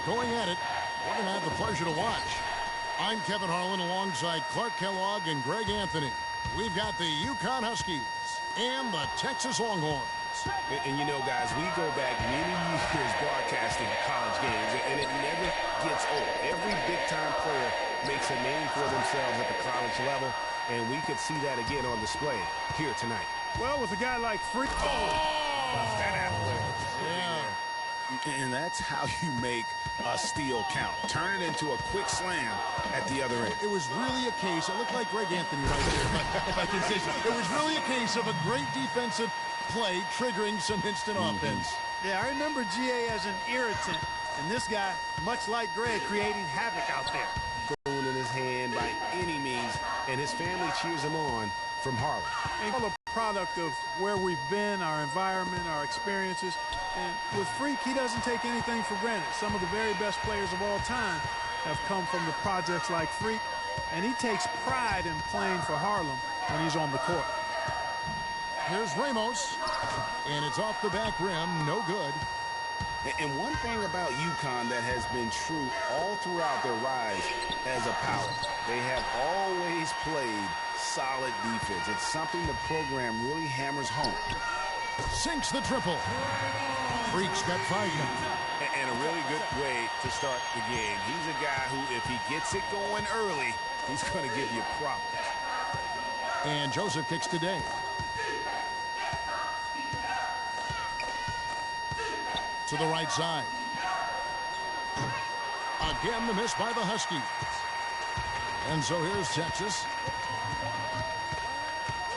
going at it. We're going to have the pleasure to watch. I'm Kevin Harlan alongside Clark Kellogg and Greg Anthony. We've got the UConn Huskies and the Texas Longhorns. And you know, guys, we go back many years broadcasting college games, and it never gets old. Every big-time player makes a name for themselves at the college level, and we could see that again on display here tonight. Well, with a guy like Freak. That athletic. Yeah. And that's how you make a steal count. Turn it into a quick slam at the other end. It was really a case, it looked like Greg Anthony right there, if I can say so. It was really a case of a great defensive play triggering some instant offense. Yeah, I remember GA as an irritant, and this guy, much like Greg, creating havoc out there. Phone in his hand by any means, and his family cheers him on from Harlan. And all a product of where we've been, our environment, our experiences. And with Freak, he doesn't take anything for granted. Some of the very best players of all time have come from the projects like Freak, and he takes pride in playing for Harlem when he's on the court. Here's Ramos, and it's off the back rim, no good. And one thing about UConn that has been true all throughout their rise as a power, they have always played solid defense. It's something the program really hammers home. Sinks the triple. Freak's got 5 now. And a really good way to start the game. He's a guy who, if he gets it going early, he's going to give you problems. And Joseph kicks today. To the right side. Again, the miss by the Huskies. And so here's Texas.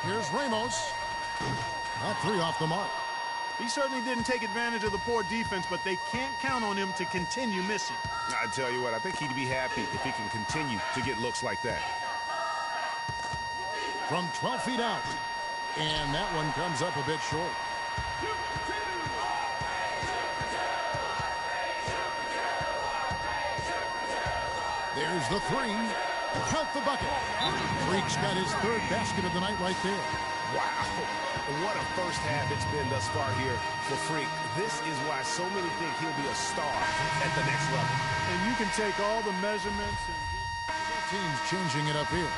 Here's Ramos. That 3 off the mark. He certainly didn't take advantage of the poor defense, but they can't count on him to continue missing. I tell you what, I think he'd be happy if he can continue to get looks like that. From 12 feet out. And that one comes up a bit short. There's the 3. Count the bucket. Freak's got his 3rd basket of the night right there. Wow. What a first half it's been thus far here for Freak. This is why so many think he'll be a star at the next level. And you can take all the measurements and... Teams changing it up here.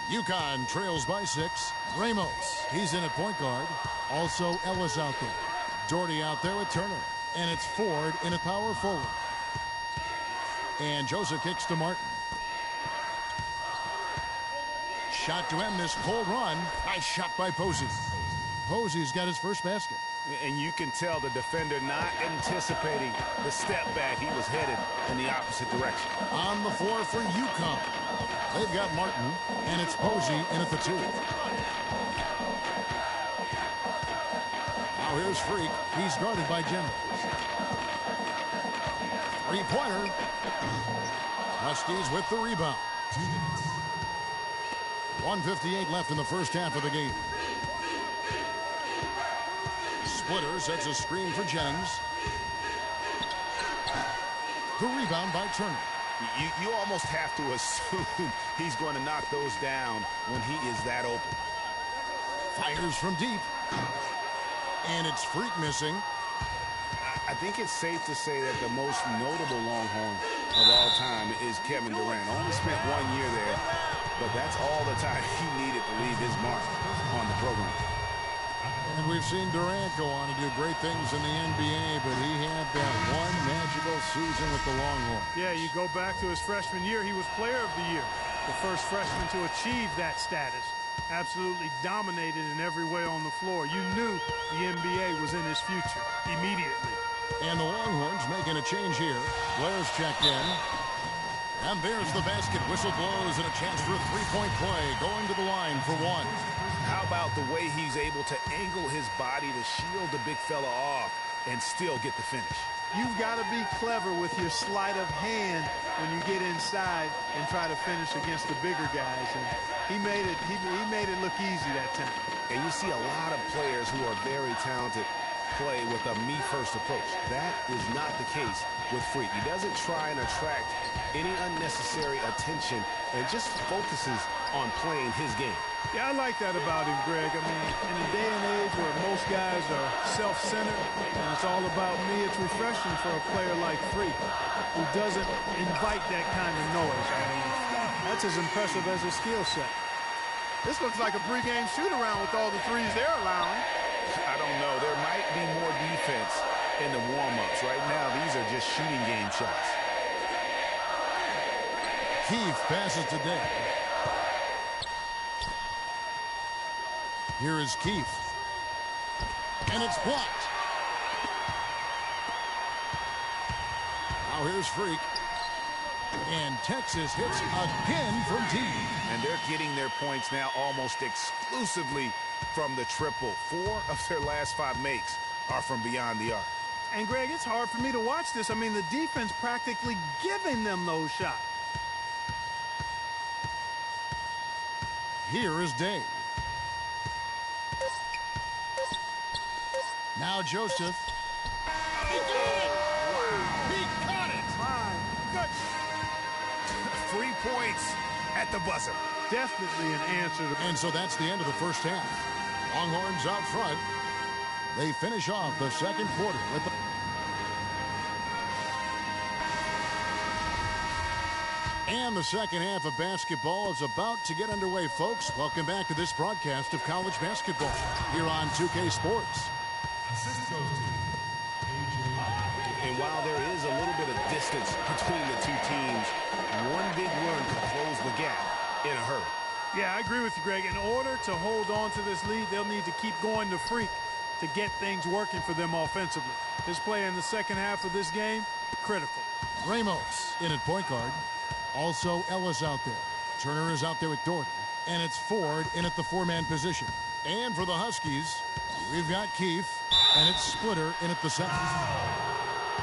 UConn trails by 6. Ramos, he's in at point guard. Also Ellis out there. Doherty out there with Turner. And it's Ford in at power forward. And Joseph kicks to Martin. Shot to end this cold run. Nice shot by Posey. Posey's got his first basket. And you can tell the defender not anticipating the step back. He was headed in the opposite direction. On the floor for UConn. They've got Martin, and it's Posey in at the 2. Now here's Freak. He's guarded by Jennings. 3-pointer. Huskies with the rebound. 1:58 left in the first half of the game. Splitter sets a screen for Jennings. The rebound by Turner. You almost have to assume he's going to knock those down when he is that open. Fires from deep. And it's Freak missing. I think it's safe to say that the most notable Longhorn of all time is Kevin Durant. Only spent 1 year there, but that's all the time he needed to leave his mark on the program. And we've seen Durant go on to do great things in the NBA, but he had that one magical season with the Longhorns. Yeah, you go back to his freshman year, he was player of the year. The first freshman to achieve that status. Absolutely dominated in every way on the floor. You knew the NBA was in his future immediately. And the Longhorns making a change here. Blair's checked in. And there's the basket. Whistle blows and a chance for a 3-point play. Going to the line for 1. How about the way he's able to angle his body to shield the big fella off and still get the finish? You've got to be clever with your sleight of hand when you get inside and try to finish against the bigger guys. And he made it look easy that time. And you see a lot of players who are very talented play with a me-first approach. That is not the case with Freak. He doesn't try and attract any unnecessary attention and just focuses on playing his game. Yeah, I like that about him, Greg. I mean, in a day and age where most guys are self-centered and it's all about me, it's refreshing for a player like Freak who doesn't invite that kind of noise. I mean, that's as impressive as his skill set. This looks like a pregame shoot-around with all the threes they're allowing. I don't know. There might be more defense in the warm-ups. Right now, these are just shooting game shots. Keith passes to Day. Here is Keith. And it's blocked. Now here's Freak. And Texas hits again from deep. And they're getting their points now almost exclusively from the triple. 4 of their last 5 makes are from beyond the arc. And, Greg, it's hard for me to watch this. I mean, the defense practically giving them those shots. Here is Day. Now Joseph. He got it! Wow. He got it! My goodness. 3 points at the buzzer. Definitely an answer to... And so that's the end of the first half. Longhorns out front. They finish off the second quarter with the... And the second half of basketball is about to get underway, folks. Welcome back to this broadcast of college basketball here on 2K Sports. And while there is a little bit of distance between the two teams, one big run could close the gap in a hurry. Yeah, I agree with you, Greg. In order to hold on to this lead, they'll need to keep going to Freak to get things working for them offensively. His play in the second half of this game, critical. Ramos in at point guard. Also Ellis out there. Turner is out there with Doherty. And it's Ford in at the 4-man position. And for the Huskies, we've got Keith, and it's Splitter in at the center.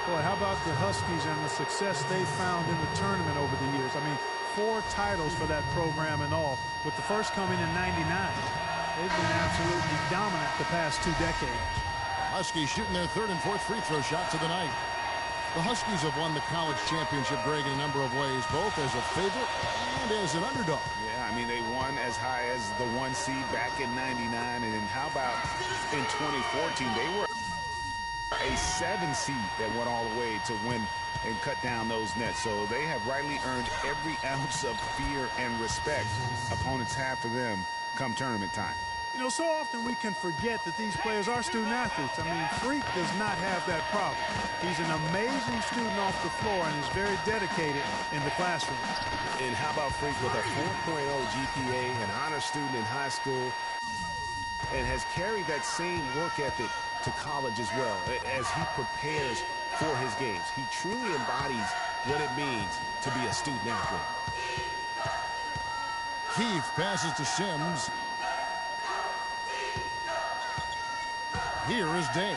Boy, how about the Huskies and the success they found in the tournament over the years? I mean, 4 titles for that program and all, with the first coming in '99. They've been absolutely dominant the past 2 decades. Huskies shooting their 3rd and 4th free throw shots of the night. The Huskies have won the college championship, Greg, in a number of ways, both as a favorite and as an underdog. Yeah, I mean, they won as high as the 1 seed back in '99. And then how about in 2014? They were a 7 seed that went all the way to win and cut down those nets. So they have rightly earned every ounce of fear and respect opponents have for them come tournament time. You know, so often we can forget that these players are student athletes. I mean, Freak does not have that problem. He's an amazing student off the floor and is very dedicated in the classroom. And how about Freak with a 4.0 GPA, an honor student in high school, and has carried that same work ethic to college as well as he prepares for his games. He truly embodies what it means to be a student athlete. Keith passes to Sims. Here is Day.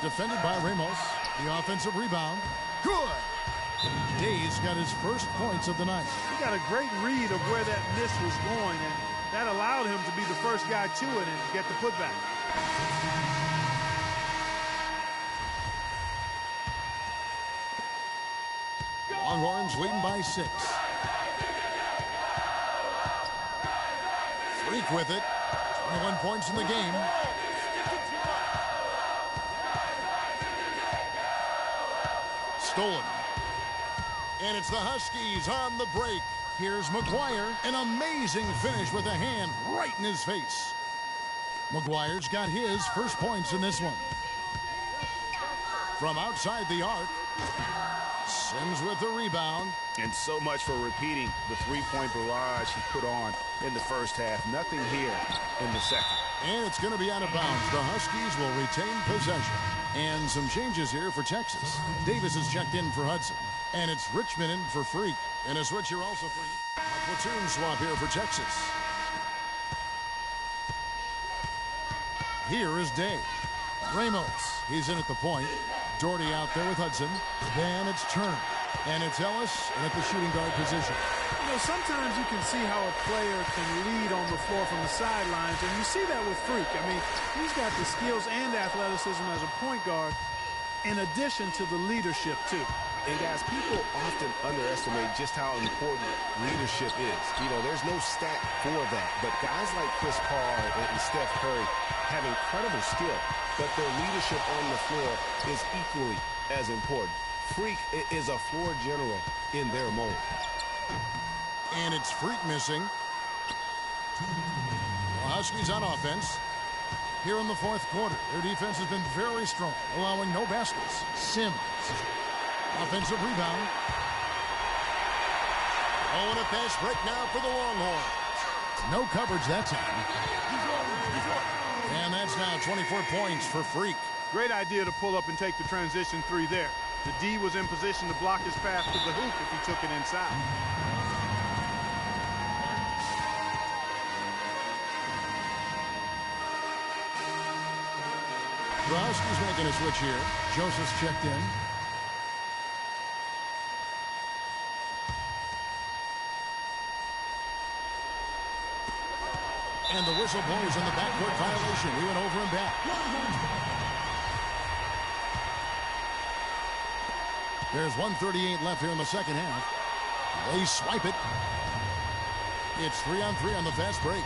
Defended by Ramos. The offensive rebound. Good! Day's got his first points of the night. He got a great read of where that miss was going, and that allowed him to be the first guy to it and get the putback. Longhorns leading by 6. Freak with it. 21 points in the game. Stolen. And it's the Huskies on the break. Here's McGuire. An amazing finish with a hand right in his face. McGuire's got his first points in this one. From outside the arc, Sims with the rebound. And so much for repeating the 3-point barrage he put on in the first half. Nothing here in the second. And it's going to be out of bounds. The Huskies will retain possession. And some changes here for Texas. Davis is checked in for Hudson. And it's Richmond in for Freak. And a switch here also for a platoon swap here for Texas. Here is Day. Ramos, he's in at the point. Doherty out there with Hudson. Then it's Turner. And it's Ellis in at the shooting guard position. You know, sometimes you can see how a player can lead on the floor from the sidelines, and you see that with Freak. I mean, he's got the skills and athleticism as a point guard, in addition to the leadership, too. And, guys, people often underestimate just how important leadership is. You know, there's no stat for that. But guys like Chris Paul and Steph Curry have incredible skill, but their leadership on the floor is equally as important. Freak is a floor general in their mold. And it's Freak missing. The Huskies on offense. Here in the fourth quarter, their defense has been very strong, allowing no baskets. Sims. Offensive rebound. Oh, and a fast break now for the Longhorns. No coverage that time. And that's now 24 points for Freak. Great idea to pull up and take the transition three there. The D was in position to block his path to the hoop if he took it inside. The Huskies making a switch here. Joseph's checked in. And the whistle blows in the backcourt violation. He went over and back. There's 1:38 left here in the second half. They swipe it. It's 3-on-3 on the fast break.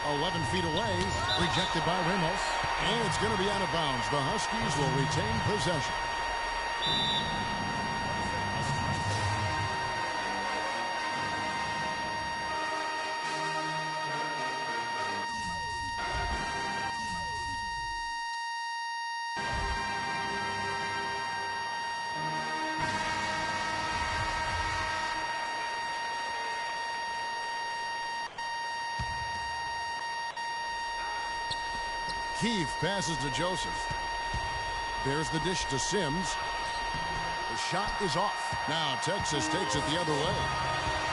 11 feet away. Rejected by Ramos. And it's going to be out of bounds. The Huskies will retain possession. Keefe passes to Joseph. There's the dish to Sims. The shot is off. Now Texas takes it the other way.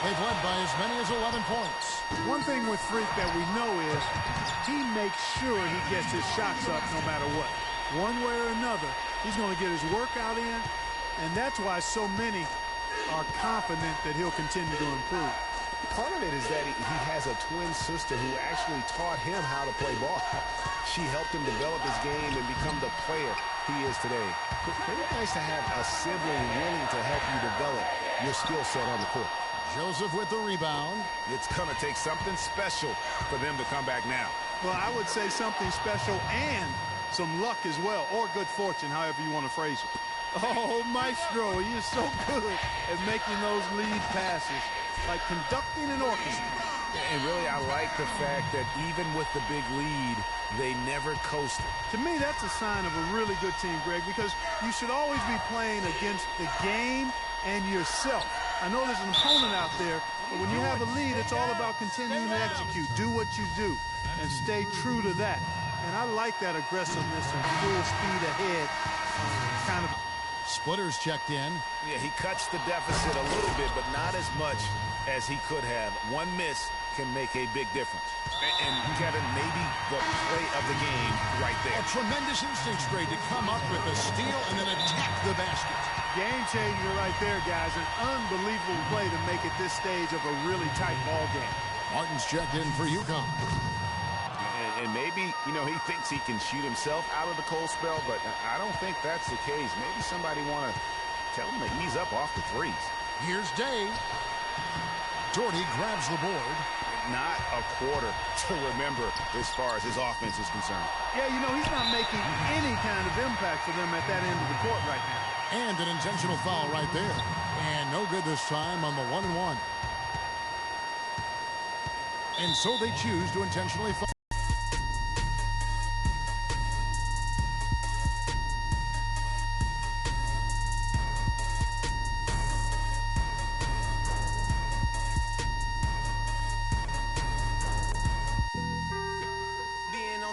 They've led by as many as 11 points. One thing with Freak that we know is he makes sure he gets his shots up no matter what. One way or another, he's going to get his workout in, and that's why so many are confident that he'll continue to improve. Part of it is that he has a twin sister who actually taught him how to play ball. She helped him develop his game and become the player he is today. Pretty nice to have a sibling willing to help you develop your skill set on the court. Joseph with the rebound. It's going to take something special for them to come back now. Well, I would say something special and some luck as well, or good fortune, however you want to phrase it. Oh, Maestro, he is so good at making those lead passes, like conducting an orchestra. And really, I like the fact that even with the big lead, they never coasted. To me, that's a sign of a really good team, Greg, because you should always be playing against the game and yourself. I know there's an opponent out there, but when you have a lead, it's all about continuing to execute. Do what you do and stay true to that. And I like that aggressiveness and full speed ahead kind of. Splitters checked in. Yeah, he cuts the deficit a little bit, but not as much as he could have. One miss can make a big difference. And Kevin, maybe the play of the game right there. A tremendous instincts, Greg, to come up with a steal and then attack the basket. Game changer right there, guys. An unbelievable play to make it this stage of a really tight ball game. Martin's checked in for UConn. And maybe, you know, he thinks he can shoot himself out of the cold spell, but I don't think that's the case. Maybe somebody want to tell him to ease up off the threes. Here's Day. Doherty grabs the board. Not a quarter to remember as far as his offense is concerned. Yeah, you know, he's not making any kind of impact for them at that end of the court right now. And an intentional foul right there. And no good this time on the 1-and-1. And so they choose to intentionally foul.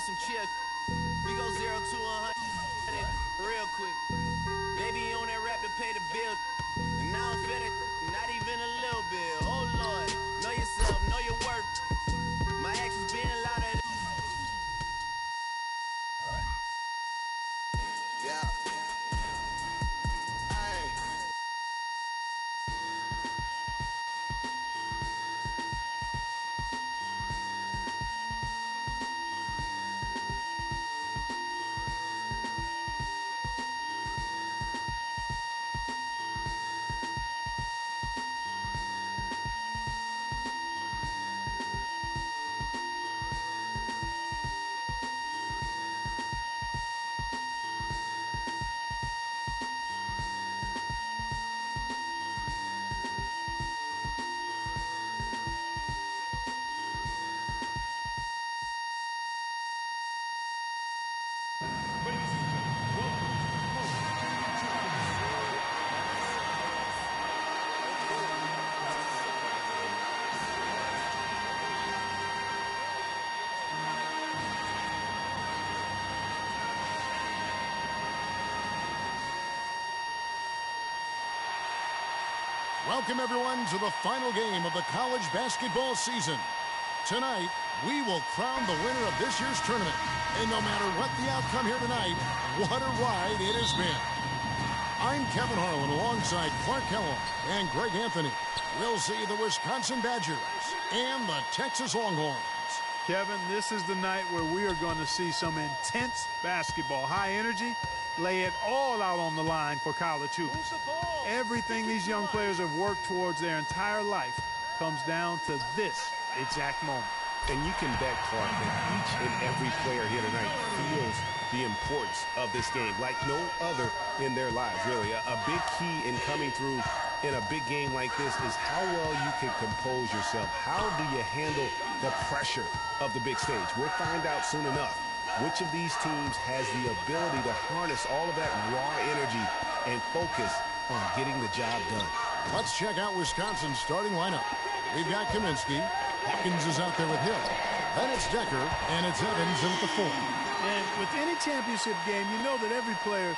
Some chill. We go 0 to 100 real quick. They be on that rap to pay the bill. And now I'm fed it, not even a little bit. Oh Lord, know yourself, know your worth. My actions being louder Welcome, everyone, to the final game of the college basketball season. Tonight, we will crown the winner of this year's tournament. And no matter what the outcome here tonight, what a ride it has been. I'm Kevin Harlan alongside Clark Kellogg and Greg Anthony. We'll see the Wisconsin Badgers and the Texas Longhorns. Kevin, this is the night where we are going to see some intense basketball. High energy, lay it all out on the line for college hoops. Everything these young players have worked towards their entire life comes down to this exact moment. And you can bet, Clark, that each and every player here tonight feels the importance of this game like no other in their lives, really. A big key in coming through in a big game like this is how well you can compose yourself. How do you handle the pressure of the big stage? We'll find out soon enough which of these teams has the ability to harness all of that raw energy and focus on getting the job done. Let's check out Wisconsin's starting lineup. We've got Kaminsky. Hawkins is out there with Hill. Then it's Decker, and it's Evans in at the 4. And with any championship game, you know that every player